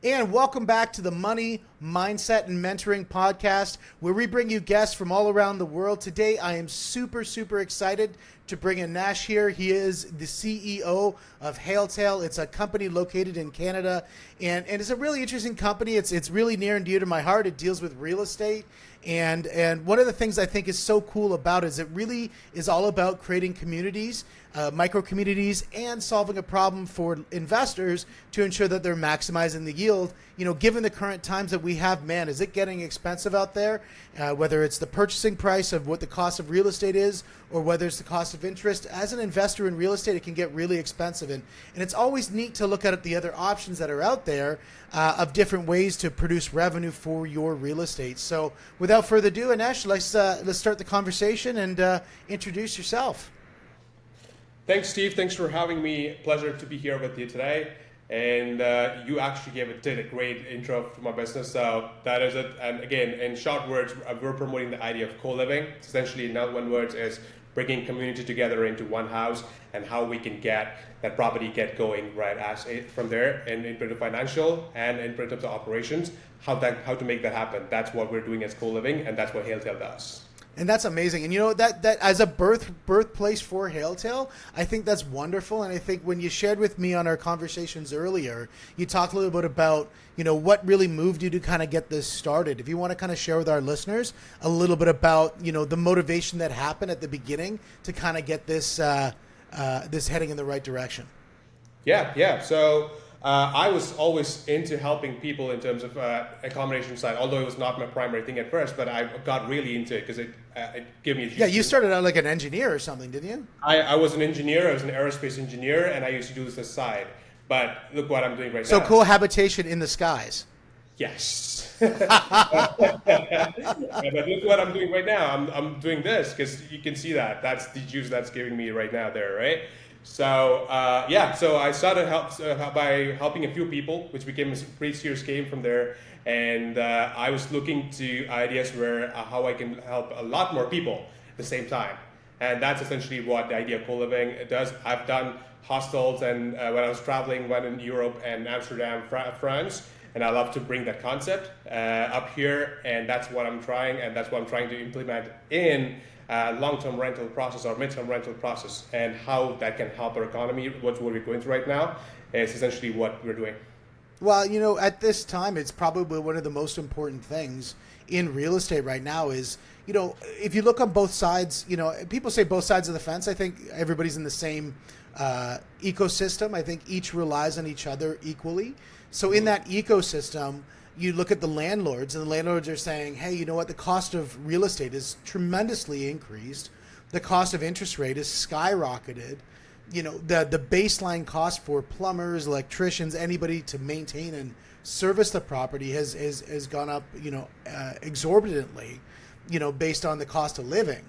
And welcome back to the Money, Mindset, and Mentoring podcast, where we bring you guests from all around the world. Today, I am super excited to bring in Anash here. He is the CEO of Hailtail. It's a company located in Canada, and it's a really interesting company. It's really near and dear to my heart. It deals with real estate. And one of the things I think is so cool about it is it really is all about creating communities, micro communities, and solving a problem for investors to ensure that they're maximizing the yield. You know, given the current times that we have, man, is it getting expensive out there? Whether it's the purchasing price of what the cost of real estate is, or whether it's the cost of interest. As an investor in real estate, it can get really expensive. And it's always neat to look at the other options that are out there of different ways to produce revenue for your real estate. So without further ado, Anash, let's start the conversation and introduce yourself. Thanks, Steve. Thanks for having me. Pleasure to be here with you today. And you actually did a great intro to my business. So that is it. And again, in short words, we're promoting the idea of co-living. It's essentially, in one words, is bringing community together into one house and how we can get that property get going right as from there, and in terms of financial and in terms of operations, how to make that happen. That's what we're doing as co-living, and that's what Hailtail does. And that's amazing. And you know, that as a birthplace for Hailtail, I think that's wonderful. And I think when you shared with me on our conversations earlier, you talked a little bit about, you know, what really moved you to kind of get this started. If you want to kind of share with our listeners a little bit about, you know, the motivation that happened at the beginning to kind of get this this heading in the right direction. Yeah. So I was always into helping people in terms of accommodation side, although it was not my primary thing at first, but I got really into it because it gave me a huge you started out like an engineer or something, didn't you? I was an engineer. I was an aerospace engineer, and I used to do this aside. But look what I'm doing right now. So cohabitation in the skies. Yes. But look what I'm doing right now. I'm doing this because you can see that's the juice that's giving me right now there, right? So so I started by helping a few people, which became a pretty serious game from there. And I was looking to ideas where how I can help a lot more people at the same time. And that's essentially what the idea of co-living does. I've done hostels, and when I was traveling, went in Europe and Amsterdam, France, and I love to bring that concept up here. And that's what I'm trying, and that's what I'm trying to implement in long-term rental process or mid-term rental process, and how that can help our economy. What we're going through right now is essentially what we're doing. Well, you know, at this time, it's probably one of the most important things in real estate right now is, you know, if you look on both sides, you know, people say both sides of the fence. I think everybody's in the same ecosystem. I think each relies on each other equally. So in that ecosystem, you look at the landlords, and the landlords are saying, hey, you know what? The cost of real estate is tremendously increased. The cost of interest rate is skyrocketed. You know, the baseline cost for plumbers, electricians, anybody to maintain and service the property has gone up, you know, exorbitantly, you know, based on the cost of living.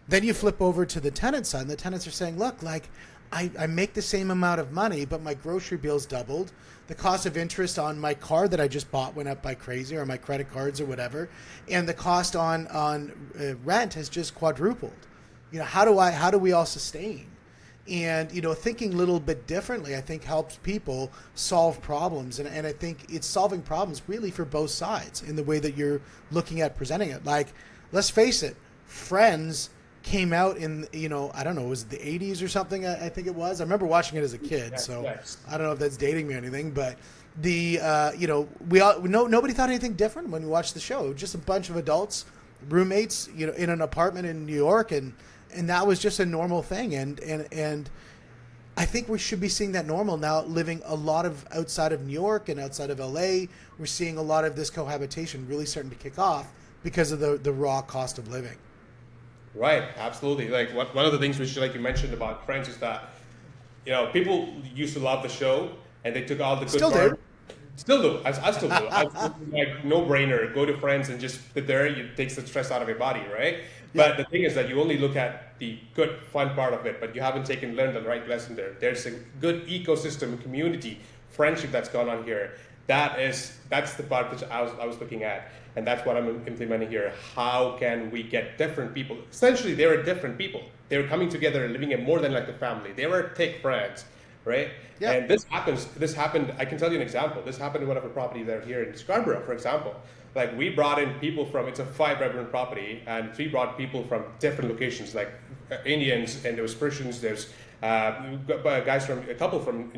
Then you flip over to the tenant side, and the tenants are saying, look, like, I make the same amount of money, but my grocery bill's doubled. The cost of interest on my car that I just bought went up by crazy, or my credit cards or whatever. And the cost on rent has just quadrupled. You know, how do we all sustain? And, you know, thinking a little bit differently, I think helps people solve problems. And I think it's solving problems really for both sides in the way that you're looking at presenting it. Like, let's face it, Friends came out in, you know, I don't know, was it the 80s or something? I think it was. I remember watching it as a kid, so I don't know if that's dating me or anything, but you know, nobody thought anything different when we watched the show. Just a bunch of adults, roommates, you know, in an apartment in New York, and that was just a normal thing. And I think we should be seeing that normal now, living a lot of outside of New York and outside of LA. We're seeing a lot of this cohabitation really starting to kick off because of the raw cost of living. Right, absolutely. Like one of the things which, like you mentioned about Friends, is that, you know, people used to love the show, and they took all the good part. Still do. I still do. Like no brainer. Go to Friends and just sit there. It takes the stress out of your body, right? Yeah. But the thing is that you only look at the good, fun part of it, but you haven't learned the right lesson there. There's a good ecosystem, community, friendship that's gone on here. That's the part which I was looking at, and that's what I'm implementing here. How can we get different people? Essentially, they were different people. They were coming together and living in more than like a family. They were thick friends. right? Yeah. And this happens. This happened. I can tell you an example. This happened in one of our properties there here in Scarborough, for example. Like we brought in people from. It's a 5-bedroom property, and we brought people from different locations, like Indians, and there was Persians. There's guys from a couple from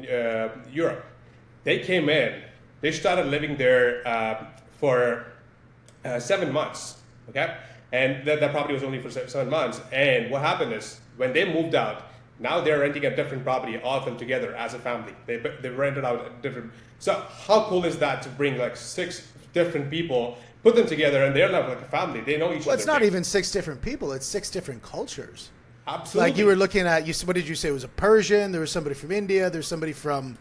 Europe. They came in. They started living there for 7 months. Okay, and that property was only for 7 months. And what happened is when they moved out. Now they're renting a different property, all of them together as a family. They rented out a different. So how cool is that to bring like 6 different people, put them together, and they're not like a family. They know each other. Well, it's not even 6 different people. It's 6 different cultures. Absolutely. Like you were looking at, what did you say? It was a Persian. There was somebody from India. There's somebody from,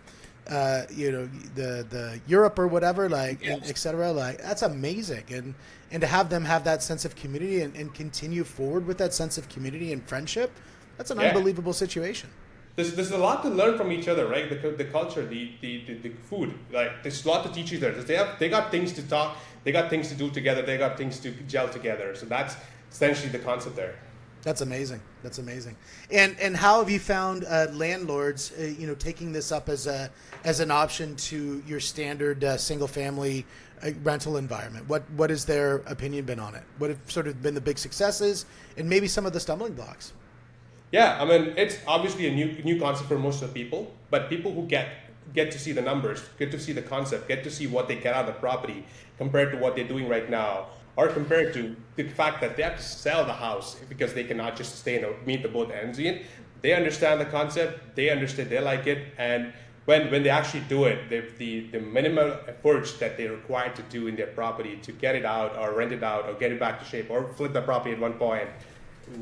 the Europe or whatever, like, Yes. et cetera. Like that's amazing, and to have them have that sense of community and continue forward with that sense of community and friendship. That's an unbelievable situation. There's a lot to learn from each other, right? The culture, the food. Like there's a lot to teach each other. They got things to talk. They got things to do together. They got things to gel together. So that's essentially the concept there. That's amazing. That's amazing. And how have you found landlords, taking this up as an option to your standard single family rental environment? What has their opinion been on it? What have sort of been the big successes and maybe some of the stumbling blocks? Yeah, I mean, it's obviously a new concept for most of the people, but people who get to see the numbers, get to see the concept, get to see what they get out of the property compared to what they're doing right now, or compared to the fact that they have to sell the house because they cannot just stay and meet the both ends in. They understand the concept, they understand, they like it, and when they actually do it, the minimal efforts that they're required to do in their property to get it out or rent it out or get it back to shape or flip the property at one point,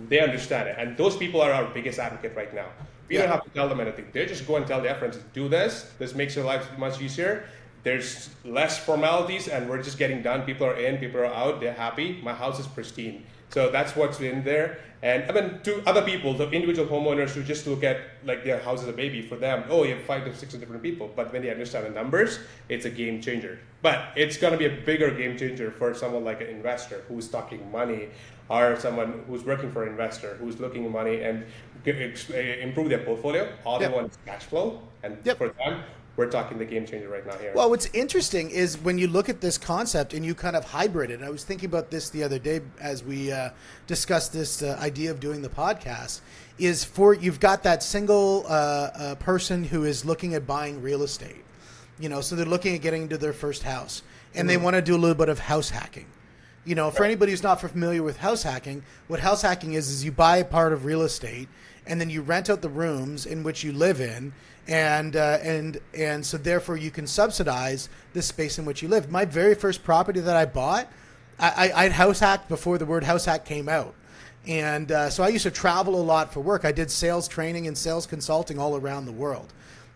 they understand it. And those people are our biggest advocate right now. We don't have to tell them anything. They just go and tell their friends, do this. This makes your life much easier. There's less formalities and we're just getting done. People are in, people are out, they're happy. My house is pristine. So that's what's in there. And I mean, to other people, the individual homeowners who just look at like their house as a baby, for them, oh, you have 5 to 6 different people. But when they understand the numbers, it's a game changer. But it's going to be a bigger game changer for someone like an investor who's talking money, or someone who's working for an investor who's looking at money and improve their portfolio. All they want is cash flow. And for them, we're talking the game changer right now here. Well, what's interesting is when you look at this concept and you kind of hybrid it. I was thinking about this the other day as we discussed this idea of doing the podcast. Is you've got that single person who is looking at buying real estate, so they're looking at getting into their first house, and they want to do a little bit of house hacking. For anybody who's not familiar with house hacking, what house hacking is you buy a part of real estate and then you rent out the rooms in which you live in, and so therefore you can subsidize the space in which you live. My very first property that I bought, I'd house hacked before the word house hack came out. And so I used to travel a lot for work. I did sales training and sales consulting all around the world.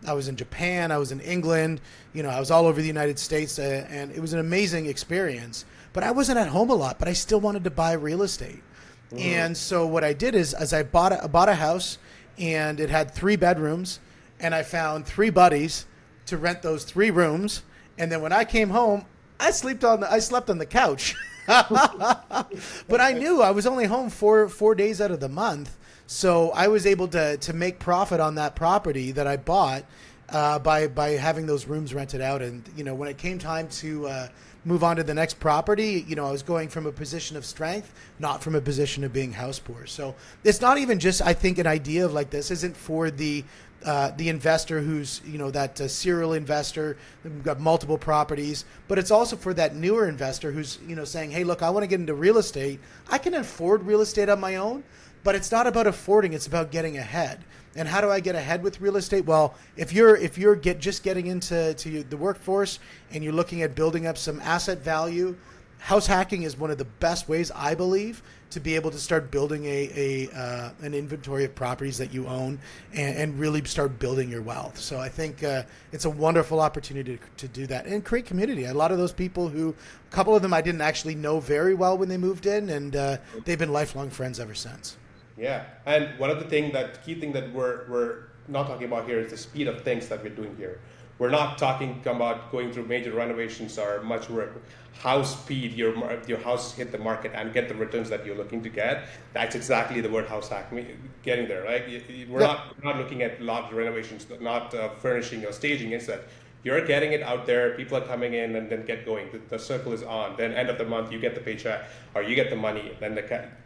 I was in Japan, I was in England, I was all over the United States, and it was an amazing experience. But I wasn't at home a lot, but I still wanted to buy real estate. Mm-hmm. And so what I did is I bought a house, and it had 3 bedrooms, and I found 3 buddies to rent those 3 rooms. And then when I came home, I slept on the couch. But I knew I was only home 4 days out of the month. So I was able to make profit on that property that I bought by having those rooms rented out. And, when it came time to move on to the next property, I was going from a position of strength, not from a position of being house poor. So it's not even just, I think, an idea of like this isn't for the investor who's, that serial investor who's got multiple properties, but it's also for that newer investor who's, saying, hey, look, I want to get into real estate. I can afford real estate on my own, but it's not about affording, it's about getting ahead. And how do I get ahead with real estate? Well, if you're just getting into the workforce and you're looking at building up some asset value, house hacking is one of the best ways, I believe, to be able to start building an inventory of properties that you own and really start building your wealth. So I think it's a wonderful opportunity to do that and create community. A lot of those people a couple of them I didn't actually know very well when they moved in, and they've been lifelong friends ever since. Yeah, and one of the key thing that we're not talking about here is the speed of things that we're doing here. we're not talking about going through major renovations or much work. How speed your house hit the market and get the returns that you're looking to get. That's exactly the word house hack, getting there, right? We're not looking at large renovations, not furnishing or staging. Instead, you're getting it out there. People are coming in and then get going. The circle is on. Then end of the month, you get the paycheck or you get the money. Then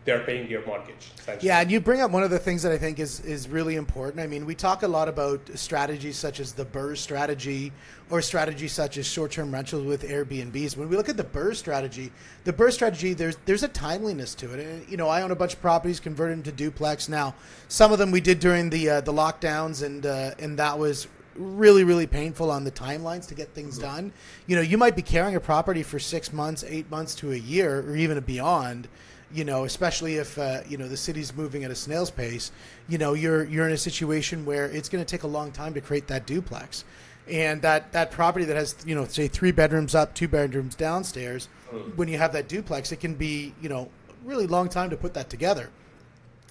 they're paying your mortgage. Yeah, and you bring up one of the things that I think is really important. I mean, we talk a lot about strategies such as the BRRRR strategy or strategies such as short-term rentals with Airbnbs. When we look at the BRRRR strategy, there's a timeliness to it. And, I own a bunch of properties converted into duplex now. Some of them we did during the lockdowns, and that was really, really painful on the timelines to get things done. You might be carrying a property for 6 months, 8 months to a year, or even beyond, especially if, the city's moving at a snail's pace. You're in a situation where it's going to take a long time to create that duplex. And that property that has, say 3 bedrooms up, 2 bedrooms downstairs, when you have that duplex, it can be, really long time to put that together.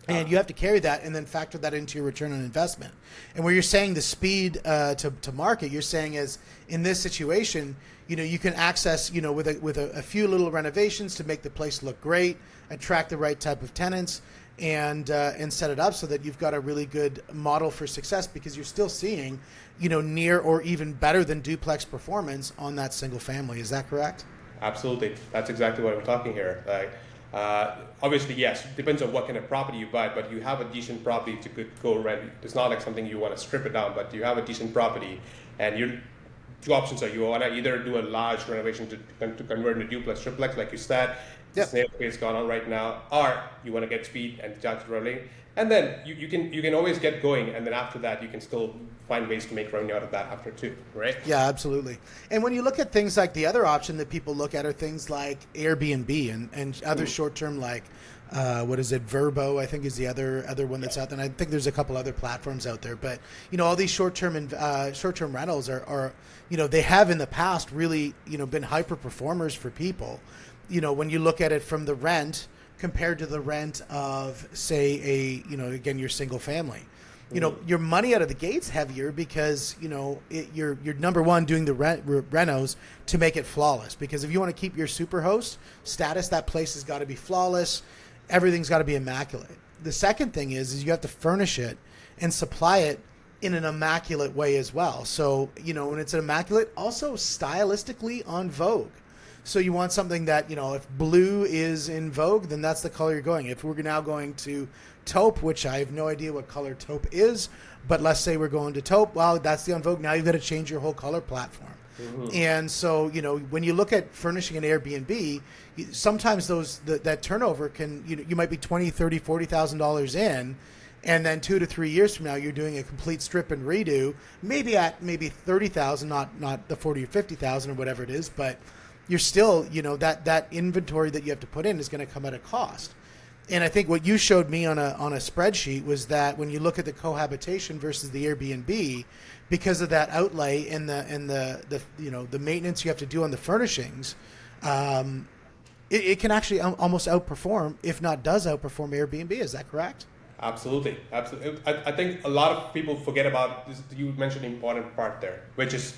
And you have to carry that and then factor that into your return on investment. And where you're saying the speed to market, you're saying is in this situation, you can access, with a few little renovations to make the place look great, attract the right type of tenants, and set it up so that you've got a really good model for success because you're still seeing, near or even better than duplex performance on that single family. Is that correct? Absolutely. That's exactly what I'm talking here. Obviously, yes, it depends on what kind of property you buy, but you have a decent property to go rent. It's not like something you want to strip it down, but you have a decent property, and your 2 options are you want to either do a large renovation to convert into duplex, triplex, like you said, the snail pace going on right now, or you want to get speed and start rolling, and then you can always get going, and then after that you can still find ways to make revenue out of that after too, right? Yeah, absolutely. And when you look at things like the other option that people look at are things like Airbnb and other short-term like Verbo, I think is the other one that's out there. And I think there's a couple other platforms out there, but all these short-term rentals are they have in the past really been hyper performers for people. When you look at it from the rent compared to the rent of say again your single family. Your money out of the gate's heavier because, you're number one doing the renos to make it flawless. Because if you want to keep your super host status, that place has got to be flawless. Everything's got to be immaculate. The second thing is you have to furnish it and supply it in an immaculate way as well. So, when it's immaculate, also stylistically on vogue. So you want something that, if blue is in vogue, then that's the color you're going. If we're now going to taupe, which I have no idea what color taupe is, but let's say we're going to taupe, well, that's the on vogue. Now you've got to change your whole color platform. Mm-hmm. And so, when you look at furnishing an Airbnb, sometimes that turnover can, you might be $20,000, $30,000, $40,000 in, and then 2 to 3 years from now, you're doing a complete strip and redo, maybe at maybe $30,000, not the 40 or 50,000 or whatever it is, but you're still, that inventory that you have to put in is going to come at a cost. And I think what you showed me on a spreadsheet was that when you look at the cohabitation versus the Airbnb, because of that outlay and the maintenance you have to do on the furnishings, it can actually almost outperform, if not does outperform Airbnb. Is that correct? Absolutely. I think a lot of people forget about this. You mentioned an important part there, which is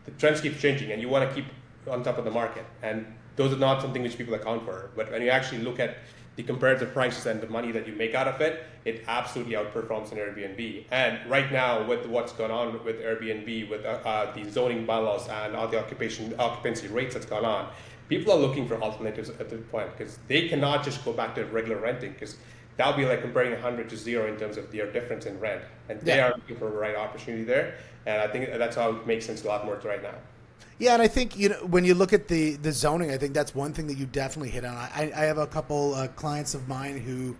the trends keep changing, and you want to keep on top of the market, and those are not something which people account for. But when you actually look at the comparative prices and the money that you make out of it, it absolutely outperforms an Airbnb. And right now, with what's going on with Airbnb, with the zoning bylaws and all the occupancy rates that's gone on, people are looking for alternatives at this point because they cannot just go back to regular renting, because that'll be like comparing 100 to 0 in terms of their difference in rent. And they are looking for the right opportunity there. And I think that's how it makes sense a lot more right now. Yeah, and I think when you look at the zoning, I think that's one thing that you definitely hit on. I have a couple clients of mine who,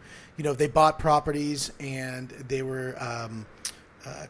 they bought properties and they were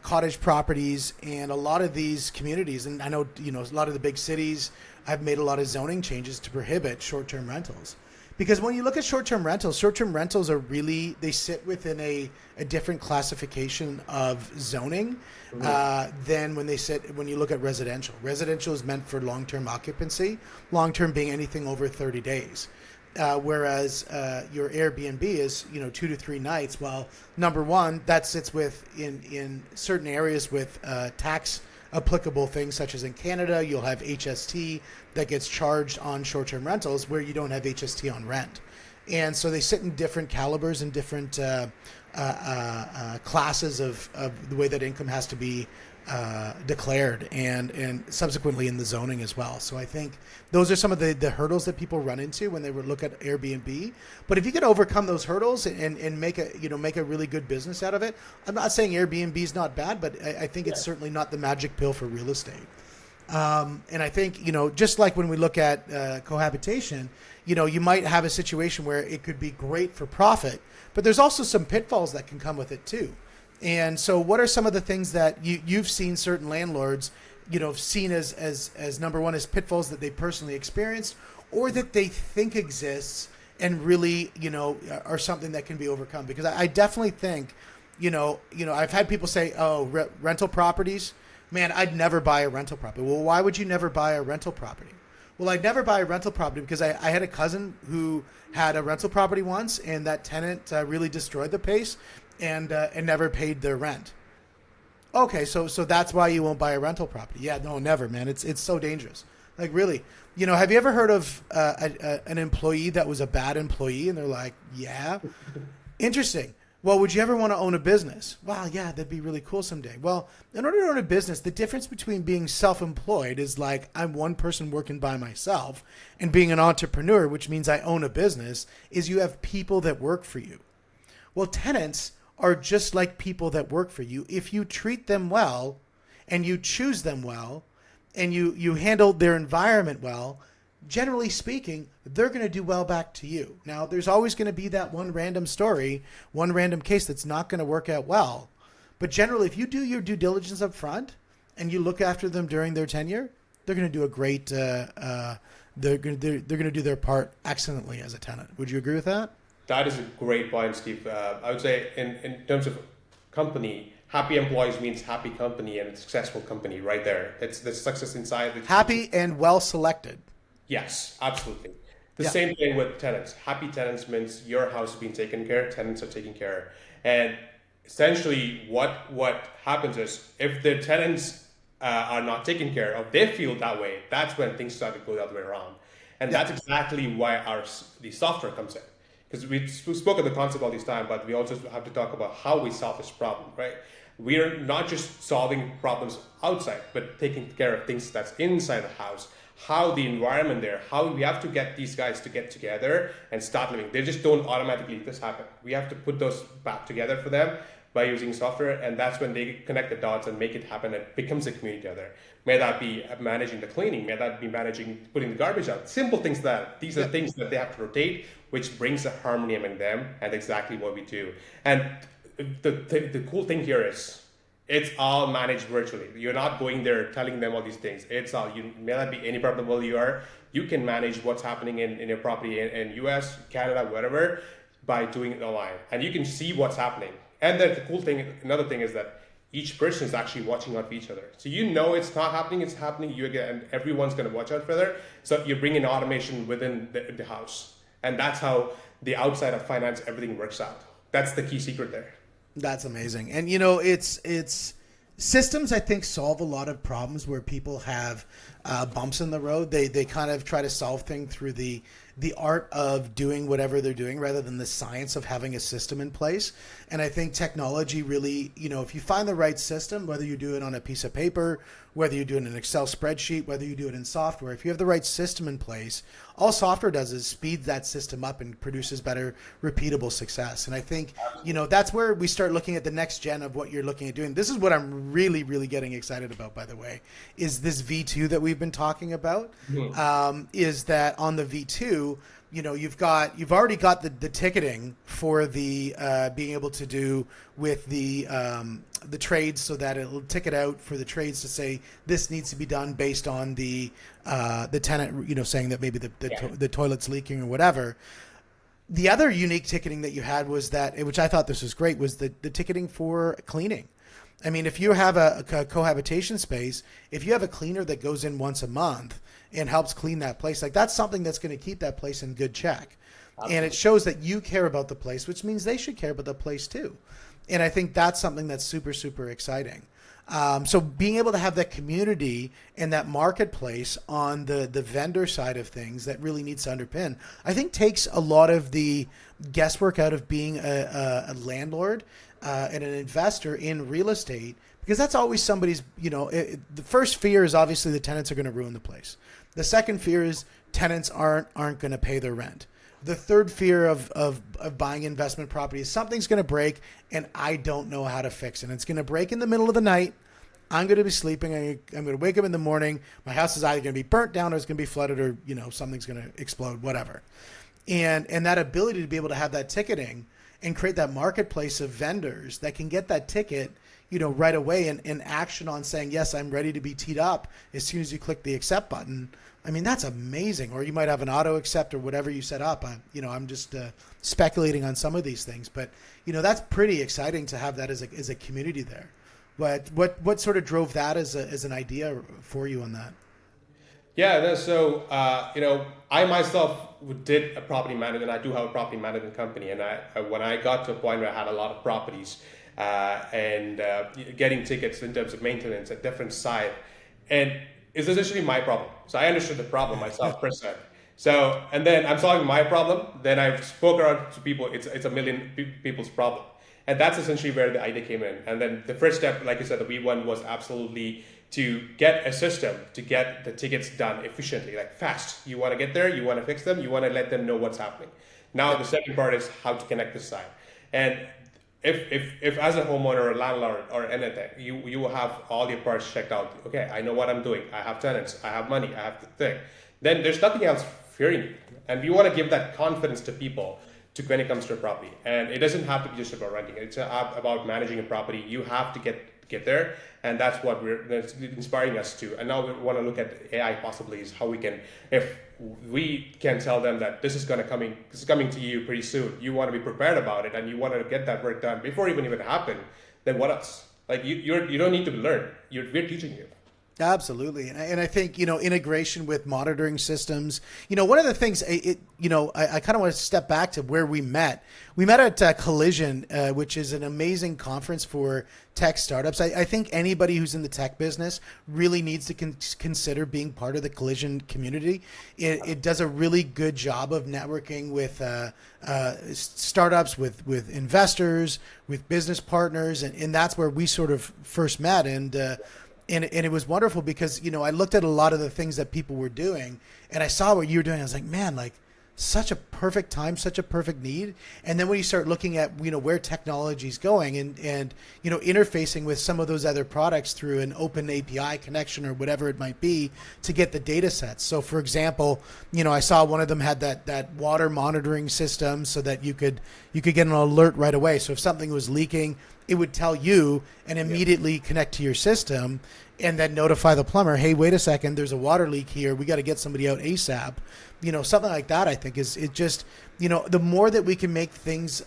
cottage properties, and a lot of these communities, and I know a lot of the big cities have made a lot of zoning changes to prohibit short-term rentals. Because when you look at short-term rentals are really, they sit within a different classification of zoning than when you look at residential. Residential is meant for long-term occupancy, long-term being anything over 30 days. Whereas your Airbnb is, 2 to 3 nights. Well, number one, that sits in certain areas with tax applicable things such as in Canada, you'll have HST that gets charged on short-term rentals where you don't have HST on rent. And so they sit in different calibers and different classes of the way that income has to be declared and subsequently in the zoning as well. So I think those are some of the hurdles that people run into when they look at Airbnb. But if you can overcome those hurdles and make a really good business out of it, I'm not saying Airbnb is not bad, but I think it's certainly not the magic pill for real estate. And I think, just like when we look at cohabitation, you might have a situation where it could be great for profit, but there's also some pitfalls that can come with it too. And so what are some of the things that you've seen certain landlords, seen as number one, as pitfalls that they personally experienced or that they think exists and really, are something that can be overcome? Because I definitely think, I've had people say, rental properties, man, I'd never buy a rental property. Well, why would you never buy a rental property? Well, I'd never buy a rental property because I had a cousin who had a rental property once, and that tenant really destroyed the place and never paid their rent. Okay, so that's why you won't buy a rental property. Yeah, no, never, man. It's so dangerous. Like, really. Have you ever heard of an employee that was a bad employee? And they're like, yeah. Interesting. Well, would you ever want to own a business? Well, yeah, that'd be really cool someday. Well, in order to own a business, the difference between being self-employed is like I'm one person working by myself, and being an entrepreneur, which means I own a business, is you have people that work for you. Well, tenants are just like people that work for you. If you treat them well and you choose them well and you handle their environment well, generally speaking, they're going to do well back to you. Now, there's always going to be that one random story, one random case that's not going to work out well. But generally, if you do your due diligence up front and you look after them during their tenure, they're going to do a great, they're going to do their part excellently as a tenant. Would you agree with that? That is a great point, Steve. I would say in terms of company, happy employees means happy company and a successful company right there. It's the success inside. Happy and well selected. Yes, absolutely. The same thing with tenants. Happy tenants means your house is being taken care of, tenants are taken care of. And essentially what happens is if the tenants are not taken care of, they feel that way, that's when things start to go the other way around. And that's exactly why the software comes in. Because we spoke of the concept all this time, but we also have to talk about how we solve this problem, right? We are not just solving problems outside, but taking care of things that's inside the house. How the environment there, how we have to get these guys to get together and start living. They just don't automatically just happen. We have to put those back together for them by using software, and that's when they connect the dots and make it happen. It becomes a community together. May that be managing the cleaning, may that be putting the garbage out. Simple things these are things that they have to rotate, which brings a harmony among them, and exactly what we do. And the cool thing here is it's all managed virtually. You're not going there telling them all these things. It's all, you may not be any part of the world you are. You can manage what's happening in your property in US, Canada, whatever, by doing it online. And you can see what's happening. And then the cool thing, another thing is that each person is actually watching out for each other. So it's not happening, it's happening, and everyone's gonna watch out further. So you're bringing automation within the house. And that's how the outside of finance, everything works out. That's the key secret there. That's amazing. And it's systems, I think, solve a lot of problems where people have bumps in the road. They kind of try to solve things through the art of doing whatever they're doing rather than the science of having a system in place. And I think technology really, if you find the right system, whether you do it on a piece of paper, whether you do it in an Excel spreadsheet, whether you do it in software, if you have the right system in place, all software does is speeds that system up and produces better repeatable success. And I think, that's where we start looking at the next gen of what you're looking at doing. This is what I'm really, really getting excited about, by the way, is this V2 that we've been talking about. Is that on the V2, you've already got the ticketing for the being able to do with the trades, so that it'll ticket out for the trades to say this needs to be done based on the tenant, saying that maybe the toilet's leaking or whatever. The other unique ticketing that you had was that, which I thought this was great, was the ticketing for cleaning. I mean, if you have a cohabitation space, if you have a cleaner that goes in once a month and helps clean that place, like that's something that's going to keep that place in good check. Absolutely. And it shows that you care about the place, which means they should care about the place too. And I think that's something that's super, super exciting. So being able to have that community and that marketplace on the vendor side of things that really needs to underpin, I think takes a lot of the guesswork out of being a landlord and an investor in real estate, because that's always somebody's, the first fear is obviously the tenants are going to ruin the place. The second fear is tenants aren't going to pay their rent. The third fear of buying investment property is something's going to break and I don't know how to fix it. And it's going to break in the middle of the night. I'm going to be sleeping. I'm going to wake up in the morning. My house is either going to be burnt down or it's going to be flooded or, something's going to explode, whatever. And that ability to be able to have that ticketing and create that marketplace of vendors that can get that ticket, right away and action on saying, yes, I'm ready to be teed up as soon as you click the accept button. I mean, that's amazing. Or you might have an auto accept or whatever you set up. I'm just speculating on some of these things, but that's pretty exciting to have that as a community there. But what sort of drove that as an idea for you on that? Yeah, no, so I myself did a property management. I do have a property management company, and when I got to a point where I had a lot of properties and getting tickets in terms of maintenance at different site, and it's essentially my problem. So I understood the problem myself percent. So and then I'm solving my problem. Then I spoke around to people. It's a million people's problem, and that's essentially where the idea came in. And then the first step, like you said, the V1 was absolutely to get a system to get the tickets done efficiently, like fast. You want to get there, you want to fix them, you want to let them know what's happening. Now the second part is how to connect the site. And if as a homeowner or landlord or anything, you will have all your parts checked out. Okay, I know what I'm doing. I have tenants, I have money, I have the thing. Then there's nothing else fearing you. And we want to give that confidence to people when it comes to a property. And it doesn't have to be just about renting. It's about managing a property. You have to get there, and that's what that's inspiring us to. And now we want to look at AI possibilities, how we can, if we can tell them that this is coming to you pretty soon, you want to be prepared about it, and you want to get that work done before even happen. Then what else? Like you don't need to learn. We're teaching you. Absolutely. And I think, integration with monitoring systems, one of the things, I kind of want to step back to where we met. We met at Collision, which is an amazing conference for tech startups. I think anybody who's in the tech business really needs to consider being part of the Collision community. It does a really good job of networking with startups, with investors, with business partners. And that's where we sort of first met. And it was wonderful because, I looked at a lot of the things that people were doing and I saw what you were doing. I was like, man, like such a perfect time, such a perfect need. And then when you start looking at, where technology is going and interfacing with some of those other products through an open API connection or whatever it might be to get the data sets. So for example, I saw one of them had that water monitoring system so that you could get an alert right away. So if something was leaking, it would tell you and immediately connect to your system and then notify the plumber, hey, wait a second, there's a water leak here. We got to get somebody out ASAP. Something like that, I think is it just, the more that we can make things,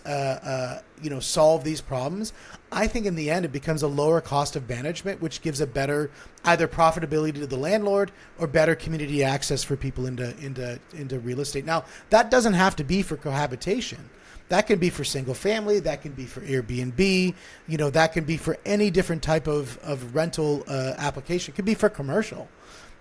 solve these problems, I think in the end, it becomes a lower cost of management, which gives a better either profitability to the landlord or better community access for people into real estate. Now, that doesn't have to be for cohabitation. That can be for single family. That can be for Airbnb. That can be for any different type of rental application. It could be for commercial.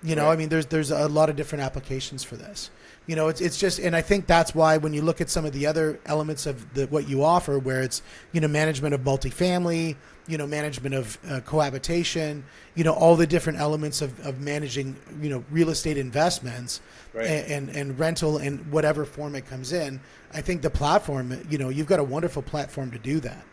Right. I mean, there's a lot of different applications for this. It's just, and I think that's why when you look at some of the other elements of what you offer, where it's, management of multifamily, management of cohabitation, all the different elements of managing, real estate investments, right, and rental in whatever form it comes in. I think the platform, you've got a wonderful platform to do that.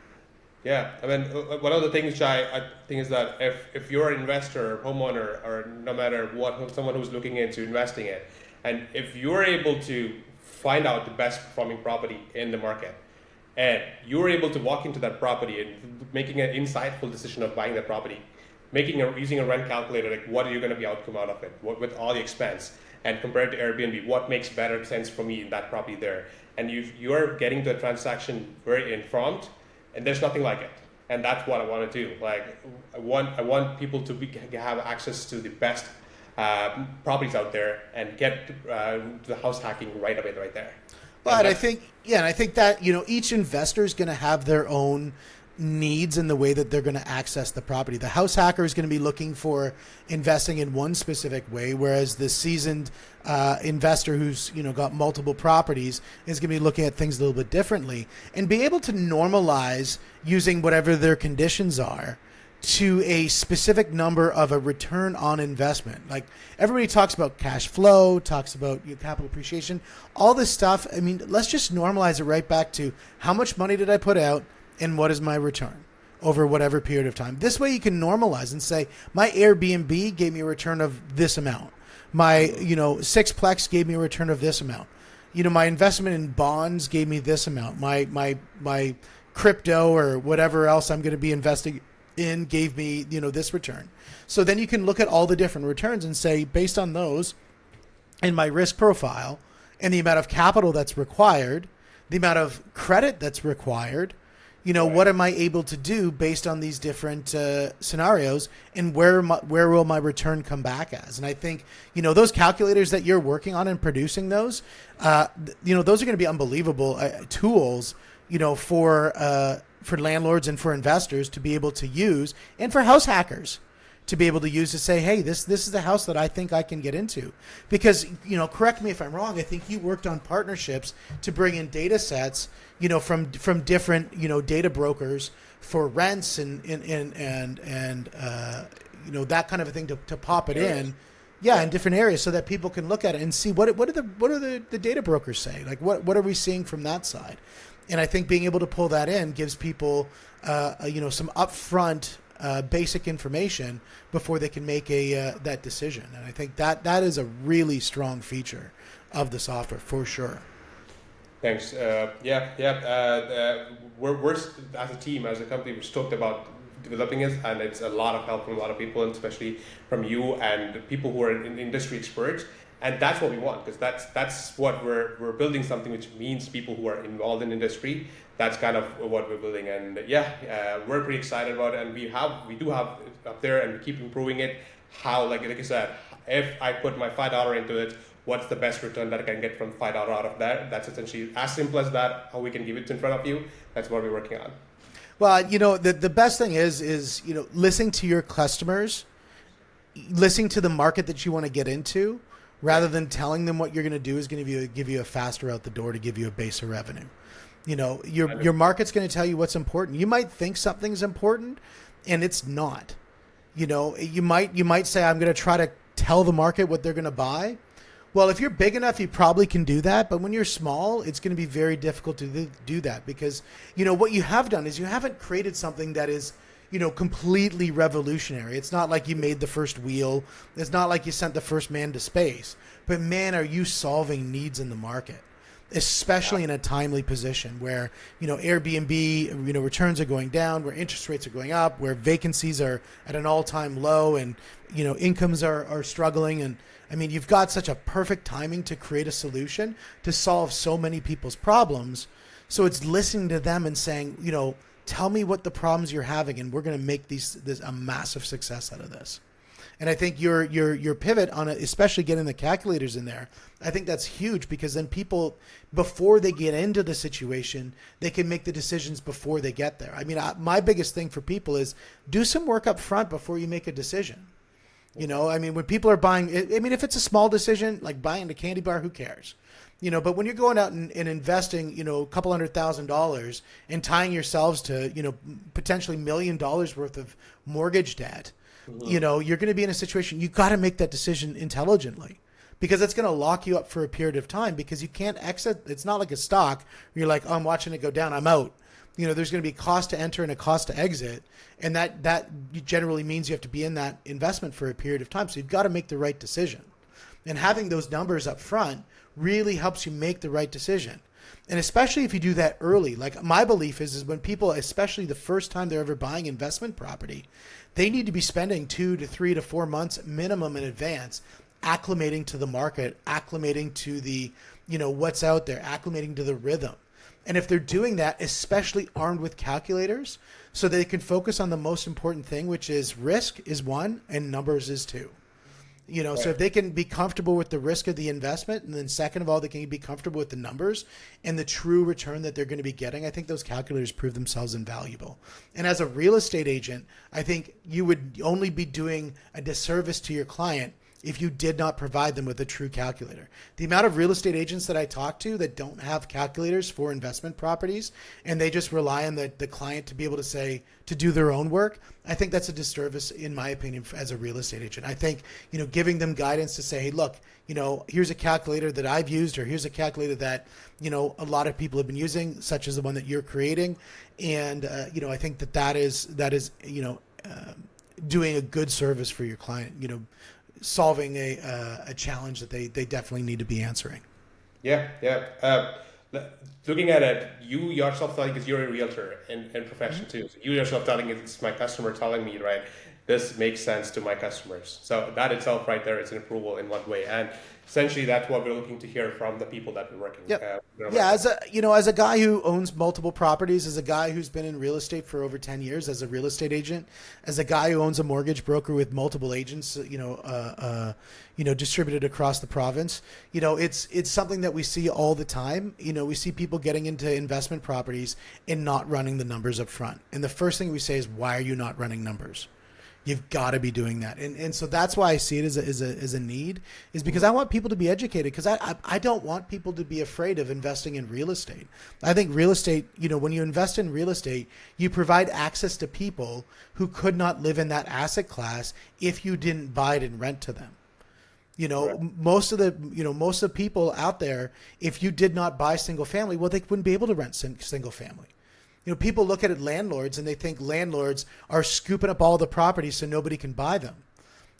Yeah, I mean, one of the things I think is that if you're an investor, homeowner, or no matter what, someone who's looking into investing in, and if you're able to find out the best performing property in the market, and you're able to walk into that property and making an insightful decision of buying that property, using a rent calculator, like what are you going to be outcome out of it, with all the expense, and compared to Airbnb, what makes better sense for me in that property there, and you're getting the transaction very informed, and there's nothing like it. And that's what I want to do. Like I want people to have access to the best properties out there and get the house hacking right there. But I think that each investor is going to have their own needs in the way that they're going to access the property. The house hacker is going to be looking for investing in one specific way, whereas the seasoned investor who's got multiple properties is going to be looking at things a little bit differently, and be able to normalize using whatever their conditions are to a specific number of a return on investment. Like everybody talks about cash flow, talks about capital appreciation, all this stuff. I mean, let's just normalize it right back to how much money did I put out and what is my return over whatever period of time. This way you can normalize and say, my Airbnb gave me a return of this amount. My, Sixplex gave me a return of this amount. My investment in bonds gave me this amount. My crypto or whatever else I'm going to be investing in gave me, this return. So then you can look at all the different returns and say, based on those and my risk profile and the amount of capital that's required, the amount of credit that's required, what am I able to do based on these different scenarios, and where will my return come back as? And I think, those calculators that you're working on and producing those are going to be unbelievable tools, for landlords and for investors to be able to use, and for house hackers to be able to use to say, hey, this is the house that I think I can get into. Because, correct me if I'm wrong, I think you worked on partnerships to bring in data sets, from different, data brokers for rents and that kind of a thing to pop it in. Yeah, in different areas so that people can look at it and see what are the data brokers say? Like what are we seeing from that side? And I think being able to pull that in gives people, some upfront basic information before they can make that decision. And I think that is a really strong feature of the software for sure. Thanks. We're as a team, as a company, we're stoked about developing it, and it's a lot of help from a lot of people, and especially from you and people who are in industry experts. And that's what we want, because that's what we're building, something which means people who are involved in industry. That's kind of what we're building, and we're pretty excited about it. And we do have it up there, and we keep improving it. How, like I said, if I put my $5 into it, what's the best return that I can get from $5 out of that? That's essentially as simple as that. How we can give it in front of you. That's what we're working on. Well, the best thing is listening to your customers, listening to the market that you want to get into, rather than telling them what you're going to do is going to give you a faster out the door to give you a base of revenue. Your market's going to tell you what's important. You might think something's important, and it's not. You might say, I'm going to try to tell the market what they're going to buy. Well, if you're big enough, you probably can do that. But when you're small, it's going to be very difficult to do that, because, what you have done is you haven't created something that is, completely revolutionary. It's not like you made the first wheel. It's not like you sent the first man to space. But man, are you solving needs in the market, especially in a timely position where, Airbnb, returns are going down, where interest rates are going up, where vacancies are at an all-time low, and, incomes are struggling. And I mean, you've got such a perfect timing to create a solution to solve so many people's problems. So it's listening to them and saying, tell me what the problems you're having, and we're going to make this a massive success out of this. And I think your pivot on it, especially getting the calculators in there, I think that's huge, because then people, before they get into the situation, they can make the decisions before they get there. I mean, my biggest thing for people is do some work up front before you make a decision. When people are buying, if it's a small decision, like buying a candy bar, who cares? But when you're going out and investing, a couple $100,000 and tying yourselves to, potentially $1 million worth of mortgage debt, you're going to be in a situation, you got to make that decision intelligently, because it's going to lock you up for a period of time, because you can't exit. It's not like a stock where you're like, oh, I'm watching it go down, I'm out. There's going to be a cost to enter and a cost to exit. And that generally means you have to be in that investment for a period of time. So you've got to make the right decision. And having those numbers up front really helps you make the right decision. And especially if you do that early. Like my belief is when people, especially the first time they're ever buying investment property, they need to be spending 2 to 3 to 4 months minimum in advance, acclimating to the market, acclimating to the, what's out there, acclimating to the rhythm. And if they're doing that, especially armed with calculators, so they can focus on the most important thing, which is risk is 1 and numbers is 2. So if they can be comfortable with the risk of the investment, and then second of all, they can be comfortable with the numbers and the true return that they're going to be getting, I think those calculators prove themselves invaluable. And as a real estate agent, I think you would only be doing a disservice to your client if you did not provide them with a true calculator. The amount of real estate agents that I talk to that don't have calculators for investment properties, and they just rely on the client to be able to do their own work, I think that's a disservice, in my opinion, as a real estate agent. I think, giving them guidance to say, hey, look, here's a calculator that I've used, or here's a calculator that, a lot of people have been using, such as the one that you're creating. And, I think that is doing a good service for your client, solving a challenge that they definitely need to be answering. Yeah. Looking at it, you yourself telling, because you're a realtor and profession too. So you yourself telling it's my customer telling me, right, this makes sense to my customers. So that itself right there is an approval in one way. And essentially that's what we're looking to hear from the people that we're working with. As a guy who owns multiple properties, as a guy who's been in real estate for over 10 years, as a real estate agent, as a guy who owns a mortgage broker with multiple agents, distributed across the province, it's something that we see all the time. We see people getting into investment properties and not running the numbers up front. And the first thing we say is, why are you not running numbers? You've got to be doing that. And so that's why I see it as a need, is because I want people to be educated, because I don't want people to be afraid of investing in real estate. I think real estate, when you invest in real estate, you provide access to people who could not live in that asset class if you didn't buy it and rent to them. Right. Most of the people out there, if you did not buy single family, well, they wouldn't be able to rent single family. People look at landlords and they think landlords are scooping up all the properties so nobody can buy them.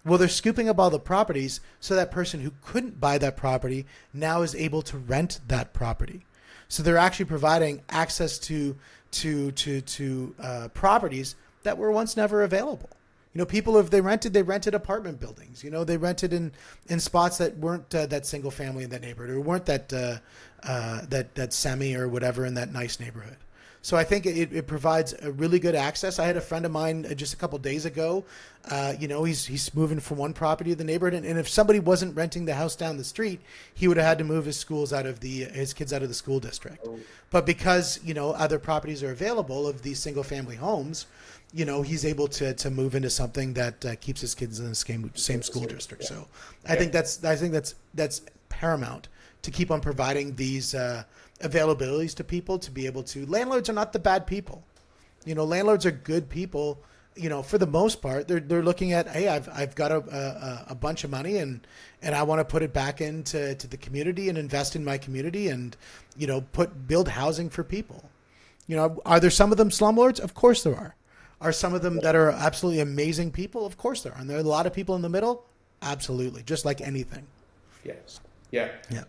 Well, they're scooping up all the properties so that person who couldn't buy that property now is able to rent that property. So they're actually providing access to properties that were once never available. People, if they rented apartment buildings. They rented in spots that weren't that single family in that neighborhood, or weren't that semi or whatever in that nice neighborhood. So I think it provides a really good access. I had a friend of mine just a couple of days ago. He's moving from one property to the neighborhood, and if somebody wasn't renting the house down the street, he would have had to move his kids out of the school district. But because other properties are available of these single family homes, he's able to move into something that keeps his kids in the same school district. So I think that's paramount to keep on providing these availabilities to people to be able to. Landlords are not the bad people. Landlords are good people. For the most part, they're looking at, hey, I've got a bunch of money and I want to put it back into the community and invest in my community and build housing for people. Are there some of them slumlords? Of course there are. Are some of them that are absolutely amazing people? Of course there are. And there are a lot of people in the middle? Absolutely. Just like anything. Yes. Yeah. Yeah.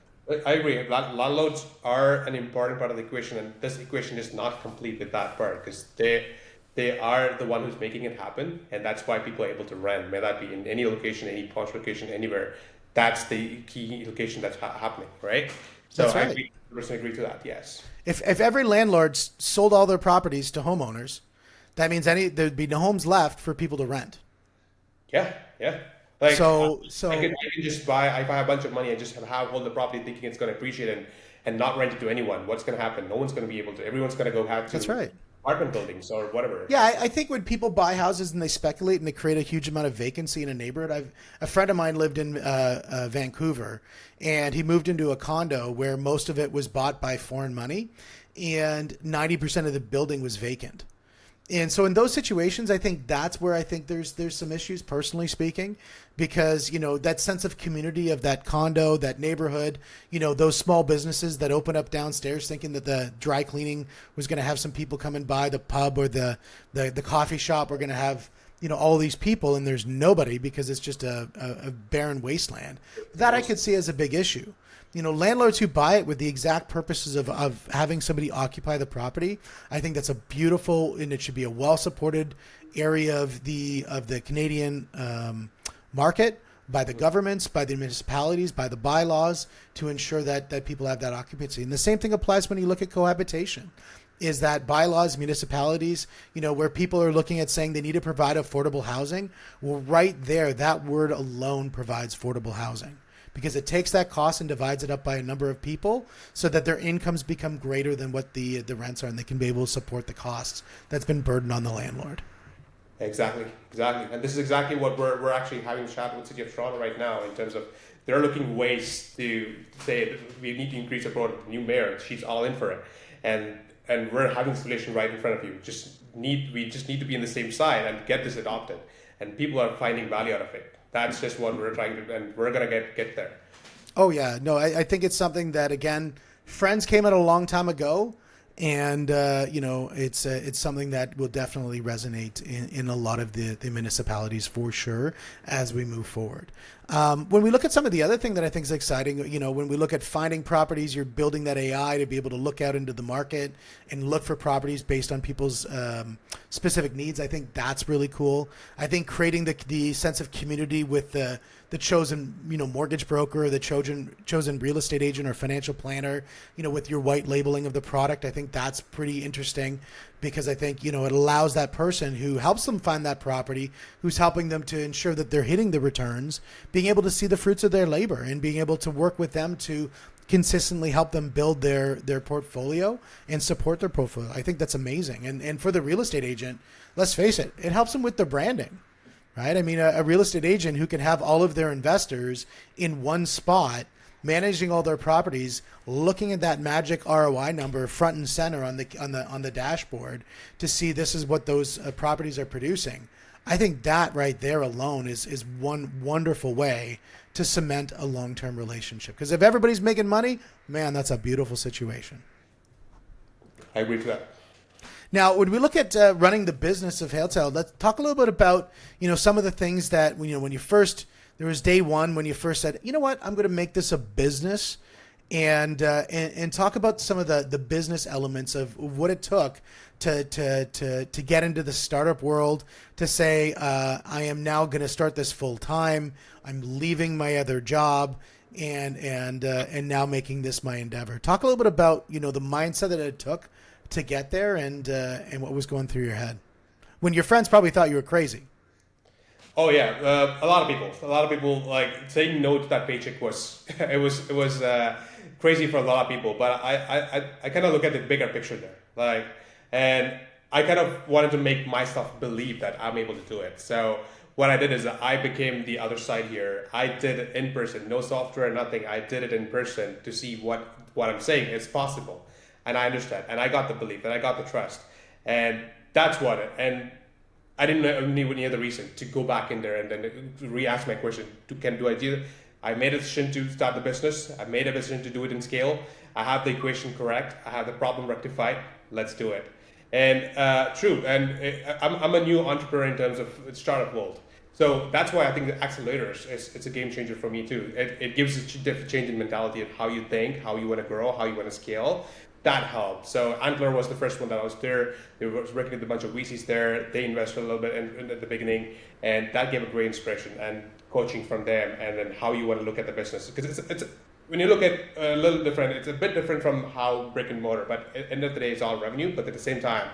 I agree. Landlords are an important part of the equation, and this equation is not complete with that part, because they are the one who's making it happen, and that's why people are able to rent. May that be in any location, any posh location, anywhere. That's the key location that's happening, right? So that's right. I agree to that. Yes. If every landlord sold all their properties to homeowners, that means there'd be no homes left for people to rent. Yeah. Like, I can just buy, if I have a bunch of money, I just hold the property thinking it's going to appreciate and not rent it to anyone. What's going to happen? No one's going to be able to. Everyone's going to go have to. That's right. Apartment buildings or whatever. Yeah, I think when people buy houses and they speculate and they create a huge amount of vacancy in a neighborhood. A friend of mine lived in Vancouver, and he moved into a condo where most of it was bought by foreign money, and 90% of the building was vacant. And so in those situations, I think that's where I think there's some issues, personally speaking, because, that sense of community of that condo, that neighborhood, those small businesses that open up downstairs thinking that the dry cleaning was going to have some people come and buy, the pub or the coffee shop were going to have, all these people, and there's nobody because it's just a barren wasteland. That I could see as a big issue. Landlords who buy it with the exact purposes of having somebody occupy the property, I think that's a beautiful, and it should be a well-supported area of the Canadian market by the governments, by the municipalities, by the bylaws to ensure that people have that occupancy. And the same thing applies when you look at cohabitation. is that bylaws, municipalities, where people are looking at saying they need to provide affordable housing. Well, right there, that word alone provides affordable housing, because it takes that cost and divides it up by a number of people so that their incomes become greater than what the rents are, and they can be able to support the costs that's been burdened on the landlord. Exactly. And this is exactly what we're actually having a chat with City of Toronto right now, in terms of they're looking ways to say that we need to increase our the new mayor. She's all in for it. And we're having the solution right in front of you. We just need to be on the same side and get this adopted. And people are finding value out of it. That's just what we're trying to, and we're gonna get there. Oh yeah, no, I think it's something that, again, Friends came out a long time ago, and it's something that will definitely resonate in a lot of the municipalities for sure as we move forward. When we look at some of the other thing that I think is exciting, when we look at finding properties, you're building that AI to be able to look out into the market and look for properties based on people's specific needs. I think that's really cool. I think creating the sense of community with the chosen mortgage broker, the chosen real estate agent or financial planner, with your white labeling of the product, I think that's pretty interesting, because I think it allows that person who helps them find that property, who's helping them to ensure that they're hitting the returns, being able to see the fruits of their labor and being able to work with them to consistently help them build their portfolio and support their portfolio. I think that's amazing. And for the real estate agent, let's face it, it helps them with their branding. Right? I mean, a real estate agent who can have all of their investors in one spot, managing all their properties, looking at that magic ROI number front and center on the dashboard to see this is what those properties are producing. I think that right there alone is one wonderful way to cement a long-term relationship. Because if everybody's making money, man, that's a beautiful situation. I agree with that. Now, when we look at running the business of Hailtail, let's talk a little bit about, some of the things that, when you first, there was day one when you first said, you know what, I'm going to make this a business, and talk about some of the business elements of what it took to get into the startup world, to say, I am now going to start this full time. I'm leaving my other job and now making this my endeavor. Talk a little bit about, the mindset that it took to get there, and what was going through your head when your friends probably thought you were crazy. Oh yeah, a lot of people like saying no to that paycheck was it was crazy for a lot of people. But I kind of look at the bigger picture there, and I kind of wanted to make myself believe that I'm able to do it. So what I did is I became the other side here. I did it in person, no software, nothing. I did it in person to see what I'm saying is possible. And I understand, and I got the belief, and I got the trust, and that's what. And I didn't need any other reason to go back in there and then re-ask my question: do I do it? I made a decision to start the business. I made a decision to do it in scale. I have the equation correct. I have the problem rectified. Let's do it. And true. And I'm a new entrepreneur in terms of startup world. So that's why I think the accelerators it's a game changer for me too. It gives a different change in mentality of how you think, how you want to grow, how you want to scale. That helped. So Antler was the first one that I was there. They was working with a bunch of VCs there. They invested a little bit in at the beginning, and that gave a great inspiration and coaching from them, and then how you want to look at the business. Because it's when you look at a little different, it's a bit different from how brick and mortar, but at the end of the day, it's all revenue. But at the same time,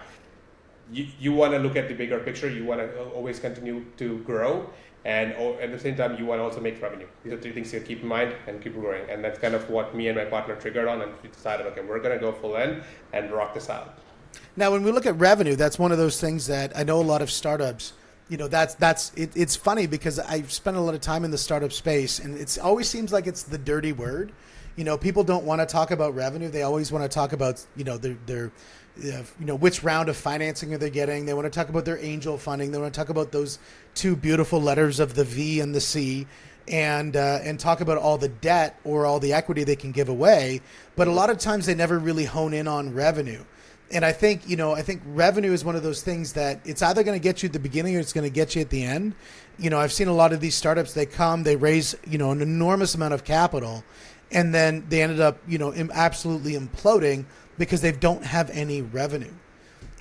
you want to look at the bigger picture. You want to always continue to grow. And at the same time, you want to also make revenue. These are three things you keep in mind and keep growing. And that's kind of what me and my partner triggered on, and we decided, okay, we're going to go full in and rock this out. Now, when we look at revenue, that's one of those things that I know a lot of startups, it's funny because I've spent a lot of time in the startup space, and it always seems like it's the dirty word. People don't want to talk about revenue. They always want to talk about, their which round of financing are they getting? They want to talk about their angel funding. They want to talk about those two beautiful letters of the V and the C, and talk about all the debt or all the equity they can give away. But a lot of times they never really hone in on revenue. And I think revenue is one of those things that it's either going to get you at the beginning or it's going to get you at the end. I've seen a lot of these startups, they raise, an enormous amount of capital, and then they ended up, absolutely imploding because they don't have any revenue.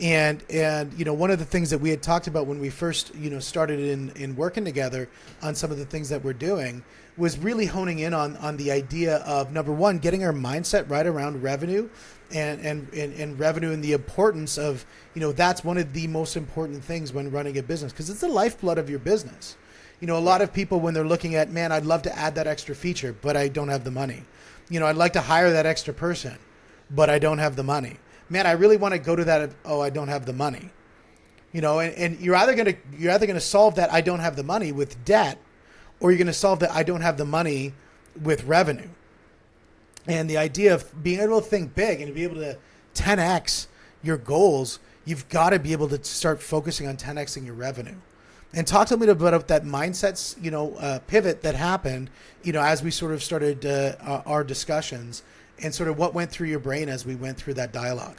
And one of the things that we had talked about when we first, started in working together on some of the things that we're doing was really honing in on the idea of, number one, getting our mindset right around revenue and revenue, and the importance of, that's one of the most important things when running a business, because it's the lifeblood of your business. A lot of people, when they're looking at, man, I'd love to add that extra feature, but I don't have the money. I'd like to hire that extra person, but I don't have the money. Man, I really want to go to that. Oh, I don't have the money. And you're either gonna solve that I don't have the money with debt, or you're gonna solve that I don't have the money with revenue. And the idea of being able to think big and to be able to 10x your goals, you've got to be able to start focusing on 10xing your revenue. And talk to me a bit about that mindsets, pivot that happened, as we sort of started our discussions, and sort of what went through your brain as we went through that dialogue.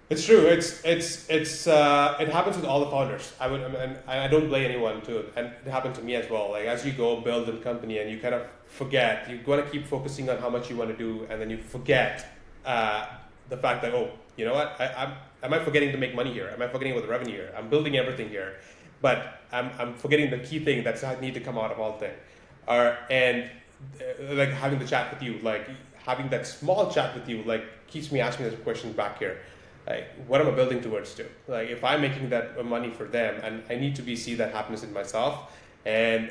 It's true. It happens with all the founders. I don't blame anyone to it, and it happened to me as well. Like, as you go build a company and you kind of forget, you want to keep focusing on how much you want to do, and then you forget the fact that, oh, you know what, am I forgetting to make money here? Am I forgetting about the revenue here? I'm building everything here, but I'm forgetting the key thing that's I need to come out of all thing, like having the chat with you, like having that small chat with you, like keeps me asking this question back here. Like, what am I building towards to? Like, if I'm making that money for them, and I need to see that happiness in myself, and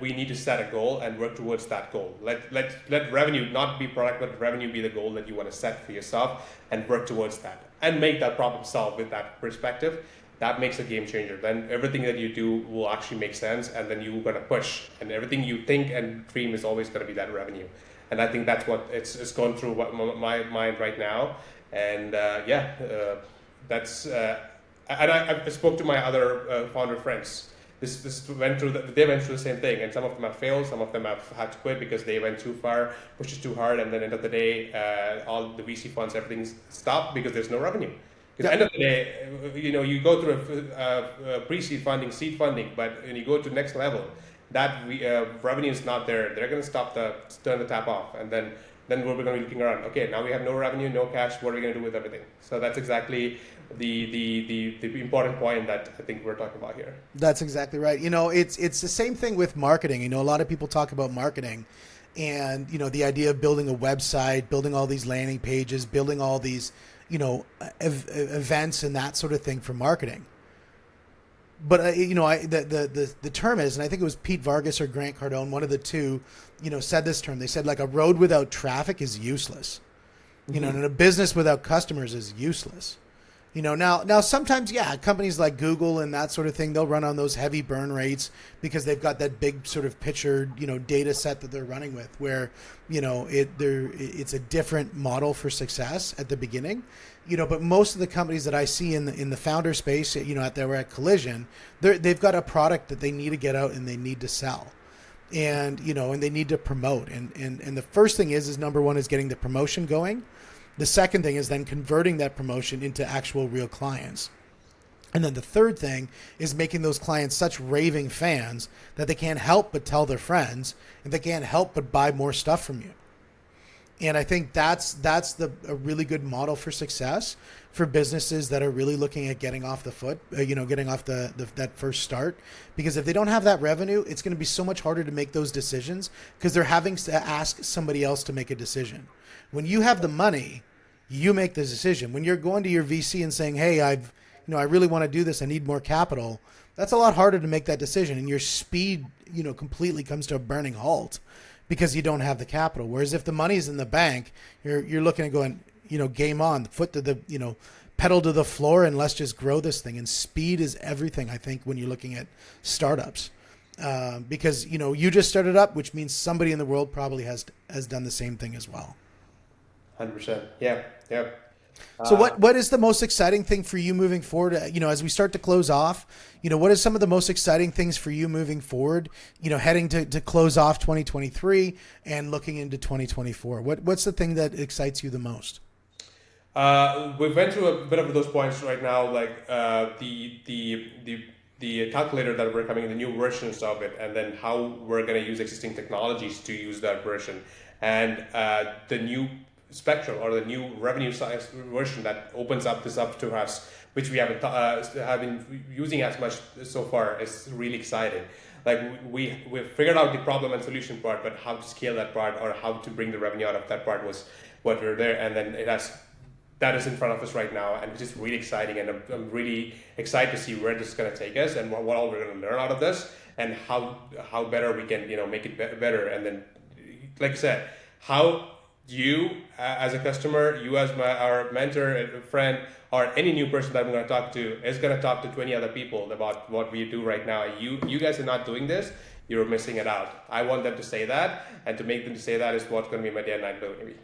we need to set a goal and work towards that goal. Let revenue not be product, let revenue be the goal that you want to set for yourself, and work towards that, and make that problem solved with that perspective. That makes a game changer. Then everything that you do will actually make sense, and then you're going to push, and everything you think and dream is always going to be that revenue. And I think that's what it's going through my mind right now. And that's and I spoke to my other founder friends. They went through the same thing, and some of them have failed, some of them have had to quit because they went too far, pushed it too hard, and then end of the day, all the VC funds, everything's stopped because there's no revenue. Because at the end of the day, you go through a pre-seed funding, seed funding, but when you go to the next level, that revenue is not there. They're going to turn the tap off, and then we're going to be looking around. Okay, now we have no revenue, no cash. What are we going to do with everything? So that's exactly the important point that I think we're talking about here. That's exactly right. It's the same thing with marketing. A lot of people talk about marketing, and the idea of building a website, building all these landing pages, building all these events and that sort of thing for marketing. But the term is, and I think it was Pete Vargas or Grant Cardone, one of the two, said this term. They said, like, a road without traffic is useless. Mm-hmm. And a business without customers is useless. Now sometimes, companies like Google and that sort of thing, they'll run on those heavy burn rates because they've got that big sort of picture, data set that they're running with, where, it's a different model for success at the beginning. But most of the companies that I see in the founder space, at Collision, they've got a product that they need to get out and they need to sell, and and they need to promote. And the first thing is number one is getting the promotion going. The second thing is then converting that promotion into actual real clients. And then the third thing is making those clients such raving fans that they can't help but tell their friends, and they can't help but buy more stuff from you. And I think that's a really good model for success for businesses that are really looking at getting off the foot, getting off that first start. Because if they don't have that revenue, it's going to be so much harder to make those decisions because they're having to ask somebody else to make a decision. When you have the money, you make the decision. When you're going to your VC and saying, hey, I really want to do this, I need more capital, that's a lot harder to make that decision. And your speed, completely comes to a burning halt because you don't have the capital. Whereas if the money's in the bank, you're looking at going, game on, foot to the, pedal to the floor, and let's just grow this thing. And speed is everything, I think, when you're looking at startups. Because, you just started up, which means somebody in the world probably has done the same thing as well. 100%. Yeah. So what is the most exciting thing for you moving forward? As we start to close off, what are some of the most exciting things for you moving forward, heading to close off 2023 and looking into 2024? What's the thing that excites you the most? We went through a bit of those points right now, like the calculator that we're coming, the new versions of it, and then how we're going to use existing technologies to use that version, and the new spectrum or the new revenue size version that opens up to us, which we haven't have been using as much so far, is really exciting. Like we figured out the problem and solution part, but how to scale that part or how to bring the revenue out of that part was what we were there. And then that is in front of us right now, and which is really exciting. And I'm really excited to see where this is going to take us and what all we're going to learn out of this, and how better we can make it better. And then, like I said, how you as a customer, you as our mentor, a friend, or any new person that I'm going to talk to is going to talk to 20 other people about what we do right now. You guys are not doing this. You're missing it out. I want them to say that, and to make them to say that is what's going to be my day and night movie.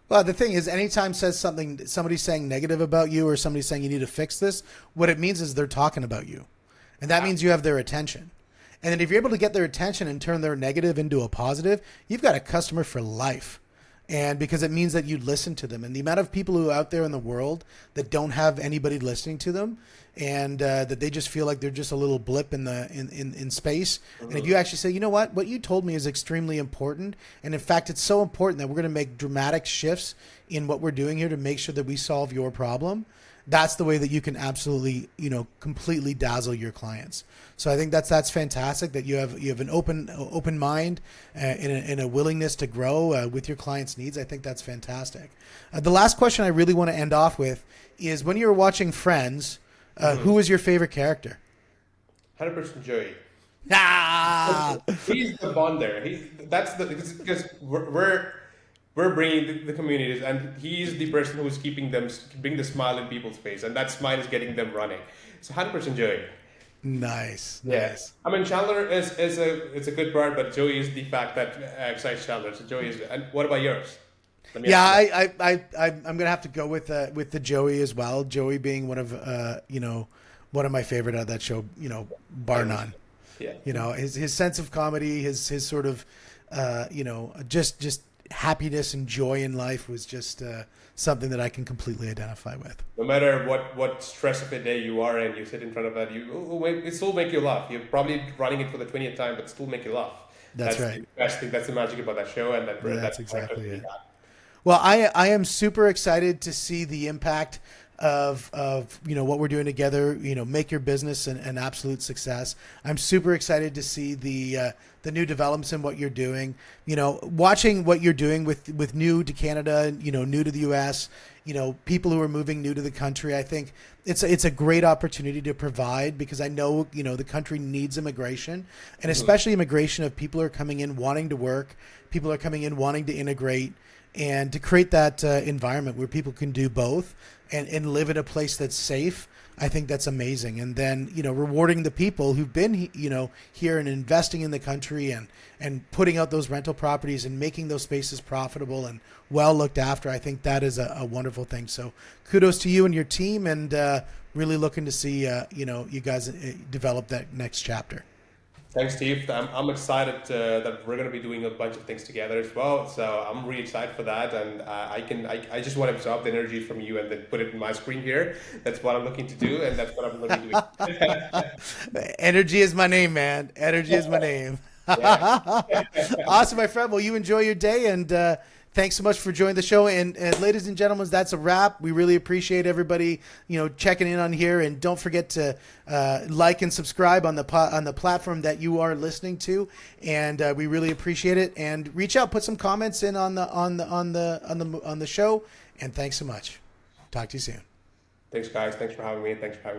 Well, the thing is, anytime somebody's saying negative about you or somebody's saying you need to fix this, what it means is they're talking about you. And that means you have their attention. And then if you're able to get their attention and turn their negative into a positive, you've got a customer for life. And because it means that you listen to them. And the amount of people who are out there in the world that don't have anybody listening to them, and that they just feel like they're just a little blip in space. Mm-hmm. And if you actually say, you know what you told me is extremely important. And in fact, it's so important that we're going to make dramatic shifts in what we're doing here to make sure that we solve your problem. That's the way that you can absolutely, completely dazzle your clients. So I think that's fantastic that you have an open mind and a willingness to grow with your clients' needs. I think that's fantastic. The last question I really want to end off with is, when you were watching Friends, who was your favorite character? 100% Joey. Ah! He's the bond there. Because we're bringing the communities, and he's the person who's keeping the smile in people's face, and that smile is getting them running. So 100% Joey. Nice. I mean, Chandler is a good part, but Joey is the fact that excites Chandler. So Joey is. And what about yours? I'm gonna have to go with the Joey as well. Joey being one of my favorite out of that show. Bar none. Yeah. His sense of comedy, his sort of just happiness and joy in life was just something that I can completely identify with. No matter what stress of a day you are in, you sit in front of that, it still make you laugh. You're probably running it for the 20th time, but still make you laugh. That's right. The best thing. That's the magic about that show, and that's exactly it. Well, I am super excited to see the impact of what we're doing together. Make your business an absolute success. I'm super excited to see the new developments in what you're doing. Watching what you're doing with new to Canada, new to the US, people who are moving new to the country. I think it's a great opportunity to provide, because I know the country needs immigration, and especially immigration of people who are coming in wanting to work, people are coming in wanting to integrate, and to create that environment where people can do both and live in a place that's safe. I think that's amazing. And then, rewarding the people who've been, here and investing in the country and putting out those rental properties and making those spaces profitable and well looked after. I think that is a wonderful thing. So kudos to you and your team, and really looking to see, you guys develop that next chapter. Thanks, Steve. I'm excited that we're going to be doing a bunch of things together as well. So I'm really excited for that, and I just want to absorb the energy from you and then put it in my screen here. That's what I'm looking to do, and that's what I'm looking to do. Energy is my name, man. Energy is my name. Awesome, my friend. Well, you enjoy your day, and thanks so much for joining the show. And ladies and gentlemen, that's a wrap. We really appreciate everybody, checking in on here. And don't forget to like and subscribe on the platform that you are listening to. And we really appreciate it. And reach out, put some comments in on the show. And thanks so much. Talk to you soon. Thanks, guys. Thanks for having me. Thanks for having me.